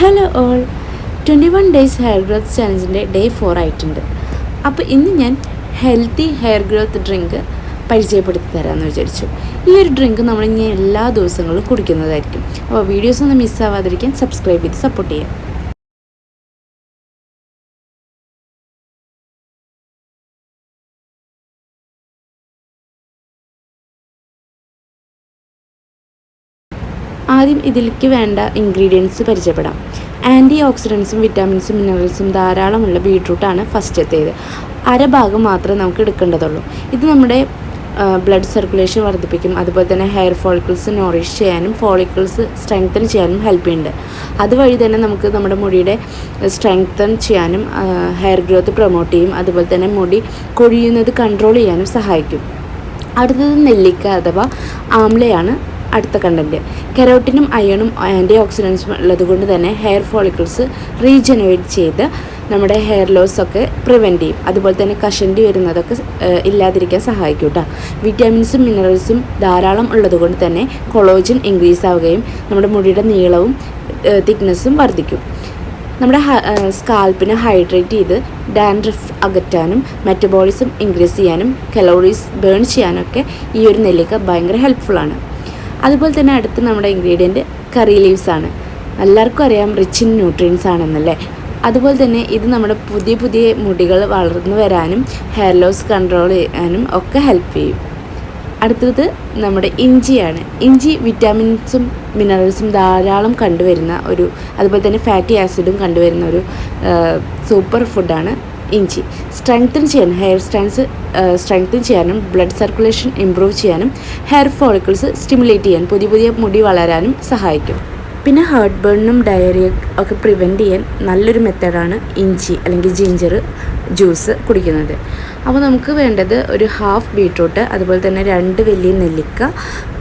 Hello all, 21 days hair growth ചാലഞ്ചിൻ്റെ day 4 ആയിട്ടുണ്ട്. അപ്പോൾ ഇന്ന് ഞാൻ ഹെൽത്തി ഹെയർ ഗ്രോത്ത് ഡ്രിങ്ക് പരിചയപ്പെടുത്തി തരാമെന്ന് വിചാരിച്ചു. ഈ ഒരു ഡ്രിങ്ക് നമ്മളിങ്ങനെ എല്ലാ ദിവസങ്ങളും കുടിക്കുന്നതായിരിക്കും. അപ്പോൾ വീഡിയോസ് ഒന്നും മിസ്സാവാതിരിക്കാൻ സബ്സ്ക്രൈബ് ചെയ്ത് സപ്പോർട്ട് ചെയ്യാം. ആദ്യം ഇതിലേക്ക് വേണ്ട ഇൻഗ്രീഡിയൻസ് പരിചയപ്പെടാം. ആൻറ്റി ഓക്സിഡൻസും വിറ്റാമിൻസും മിനറൽസും ധാരാളമുള്ള ബീട്രൂട്ടാണ് ഫസ്റ്റത്തേത്. ഭാഗം മാത്രമേ നമുക്ക് എടുക്കേണ്ടതുള്ളൂ. ഇത് നമ്മുടെ ബ്ലഡ് സർക്കുലേഷൻ വർദ്ധിപ്പിക്കും. അതുപോലെ തന്നെ ഹെയർ ഫോളിക്കിൾസ് നോറിഷ് ചെയ്യാനും ഫോളിക്കിൾസ് സ്ട്രെങ്തൻ ചെയ്യാനും ഹെൽപ്പ് ചെയ്യുന്നുണ്ട്. അതുവഴി തന്നെ നമുക്ക് നമ്മുടെ മുടിയുടെ സ്ട്രെങ്തൻ ചെയ്യാനും ഹെയർ ഗ്രോത്ത് പ്രൊമോട്ട് ചെയ്യും. അതുപോലെ തന്നെ മുടി കൊഴിയുന്നത് കൺട്രോൾ ചെയ്യാനും സഹായിക്കും. അടുത്തത് നെല്ലിക്ക അഥവാ ആംലയാണ് അടുത്ത കണ്ടൻറ്റ്. കെരോട്ടിനും അയണും ആൻറ്റി ഓക്സിഡൻസും ഉള്ളതുകൊണ്ട് തന്നെ ഹെയർ ഫോളിക്കിൾസ് റീജനുവേറ്റ് ചെയ്ത് നമ്മുടെ ഹെയർ ലോസ് ഒക്കെ പ്രിവെൻറ്റ് ചെയ്യും. അതുപോലെ തന്നെ കഷണ്ടി വരുന്നതൊക്കെ ഇല്ലാതിരിക്കാൻ സഹായിക്കും കേട്ടോ. വിറ്റാമിൻസും മിനറൽസും ധാരാളം ഉള്ളതുകൊണ്ട് തന്നെ കൊളോജൻ ഇൻക്രീസ് ആവുകയും നമ്മുടെ മുടിയുടെ നീളവും തിക്നെസ്സും വർദ്ധിക്കും. നമ്മുടെ സ്കാൽപ്പിനെ ഹൈഡ്രേറ്റ് ചെയ്ത് ഡാൻഡ്രഫ് അകറ്റാനും മെറ്റബോളിസം ഇൻക്രീസ് ചെയ്യാനും കലോറീസ് ബേൺ ചെയ്യാനൊക്കെ ഈ ഒരു നെല്ലിക്ക ഭയങ്കര ഹെൽപ്ഫുള്ളാണ്. അതുപോലെ തന്നെ അടുത്ത് നമ്മുടെ ഇൻഗ്രീഡിയൻറ്റ് കറി ലീവ്സ് ആണ്. എല്ലാവർക്കും അറിയാം റിച്ച് ഇൻ ന്യൂട്രിയൻസ് ആണെന്നല്ലേ. അതുപോലെ തന്നെ ഇത് നമ്മുടെ പുതിയ പുതിയ മുടികൾ വളർന്നു വരാനും ഹെയർ ലോസ് കൺട്രോൾ ചെയ്യാനും ഒക്കെ ഹെൽപ്പ് ചെയ്യും. അടുത്തത് നമ്മുടെ ഇഞ്ചിയാണ്. ഇഞ്ചി വിറ്റാമിൻസും മിനറൽസും ധാരാളം കണ്ടുവരുന്ന അതുപോലെ തന്നെ ഫാറ്റി ആസിഡും കണ്ടുവരുന്ന ഒരു സൂപ്പർ ഫുഡാണ് ഇഞ്ചി. സ്ട്രെങ്തൻ ചെയ്യാനും ഹെയർ സ്ട്രെങ്തൻ ചെയ്യാനും ബ്ലഡ് സർക്കുലേഷൻ ഇമ്പ്രൂവ് ചെയ്യാനും ഹെയർ ഫോളിക്കിൾസ് സ്റ്റിമുലേറ്റ് ചെയ്യാൻ പുതിയ മുടി വളരാനും സഹായിക്കും. പിന്നെ ഹാർട്ട് ബേണിനും ഡയറിയ ഒക്കെ പ്രിവെൻറ്റ് ചെയ്യാൻ നല്ലൊരു മെത്തേഡാണ് ഇഞ്ചി അല്ലെങ്കിൽ ജിഞ്ചർ ജ്യൂസ് കുടിക്കുന്നത്. അപ്പോൾ നമുക്ക് വേണ്ടത് ഒരു ഹാഫ് ബീട്രൂട്ട്, അതുപോലെ തന്നെ 2 വലിയ നെല്ലിക്ക,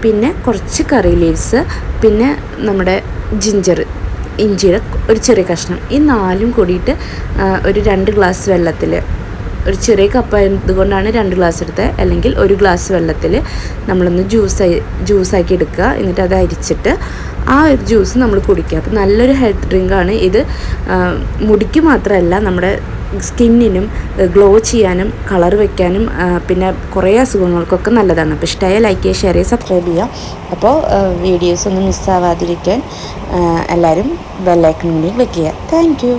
പിന്നെ കുറച്ച് കറി ലീവ്സ്, പിന്നെ നമ്മുടെ ഇഞ്ചിയുടെ ഒരു ചെറിയ കഷ്ണം. ഈ 4 കൂടിയിട്ട് ഒരു 2 ഗ്ലാസ് വെള്ളത്തിൽ, ഒരു ചെറിയ കപ്പ് ആയതുകൊണ്ടാണ് 2 ഗ്ലാസ് എടുത്തത്, അല്ലെങ്കിൽ 1 ഗ്ലാസ് വെള്ളത്തിൽ നമ്മളൊന്ന് ജ്യൂസാക്കി എടുക്കുക. എന്നിട്ട് അത് അരിച്ചിട്ട് ആ ഒരു ജ്യൂസ് നമ്മൾ കുടിക്കുക. അപ്പോൾ നല്ലൊരു ഹെൽത്ത് ഡ്രിങ്കാണ് ഇത്. മുടിക്ക് മാത്രമല്ല നമ്മുടെ സ്കിന്നിനും ഗ്ലോ ചെയ്യാനും കളർ വയ്ക്കാനും പിന്നെ കുറേ അസുഖങ്ങൾക്കൊക്കെ നല്ലതാണ്. അപ്പോൾ ഇഷ്ടമായ ലൈക്ക് ചെയ്യുക, ഷെയർ ചെയ്യുക, സബ്സ്ക്രൈബ് ചെയ്യുക. അപ്പോൾ വീഡിയോസ് ഒന്നും മിസ്സാവാതിരിക്കാൻ എല്ലാവരും ബെല്ലൈക്കൺ കൂടി വെക്കുക. Thank you.